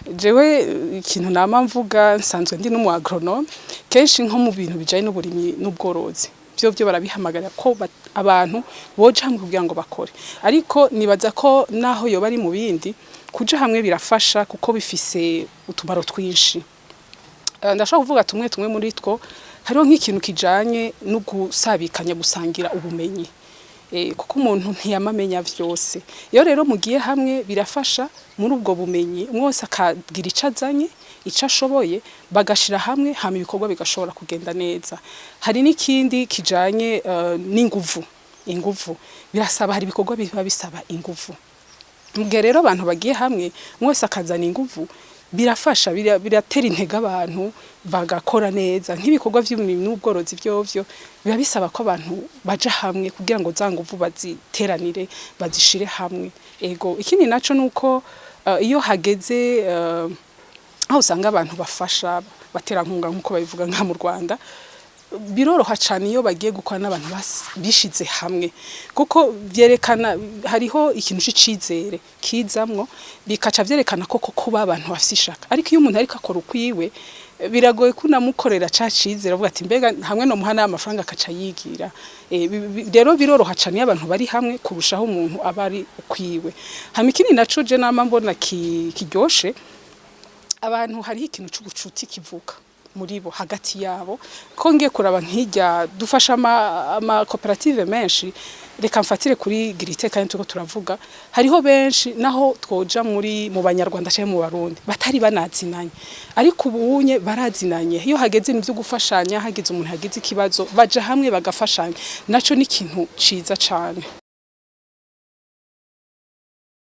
Jewe ikintu nama mvuga nsanzwe ndi n'umu agronome kenshi nko mu bintu bijanye n'uburimyi n'ubworozi byo barabihamagara ko abantu boja hamwe kugira ngo bakore, ariko nibaza ko naho yoba ari mu bindi kuja hamwe birafasha kuko bifise utumaro twinshi. Ndashaka kuvuga tumwe muri two hariho nk'ikintu kijanye no gusabikanya gusangira ubumenyi, kuko umuntu ntiyamamenya vyose. Iyo rero mugiye hamwe birafasha muri ubwo bumenyi mwose akagira icazanye ico ashoboye bagashira hamwe hama ibikorwa bigashobora kugenda neza. Hari n'ikindi kijanye n'inguvu birasaba, hari ibikorwa biba bisaba inguvu. Mugihe rero abantu bagiye hamwe mwese akazana inguvu birafasha, biratera intege abantu bagakora neza. Nk'ibikorwa vy'uburimyi n'ubworozi vyovyo biba bisaba ko abantu baja hamwe kugira ngo za nguvu baziteranire bazishire hamwe. Ego ikindi naco nuko iyo hageze aho usanga abantu bafasha batera nkunga nkuko babivuga nka mu Rwanda, biroroha cyane iyo bagiye gukora n'abantu bishize hamwe, kuko vyerekana hariho ikintu c'icizere kizamwo bikaca vyerekana ko kuba abantu bafise ishaka. Ariko iyo umuntu ariko akora ukwiwe biragoye kunamukorera ca cizere avuga ati mbega hamwe no muhana y'amafaranga akaca yigira. Rero biroroha cyane iyo abantu bari hamwe kurushaho umuntu abari ukwiwe. Hama ikindi naco je nama mbona kiryoshe, abantu hariho ikintu c'ubucuti kivuka muri bo hagati yabo. Ko ngiye kuraba nk'ijya dufasha ama koperative menshi, reka mfatire kuri Giriteka tuko turavuga, hariho benshi naho twoja mu Banyarwanda cyangwa mu Barundi batari banazinanye, ariko ubunye barazinanye. Iyo hageze ibyo gufashanya, hageze umuntu hagize ikibazo baja hamwe bagafashanya, naco ni ikintu ciza cyane.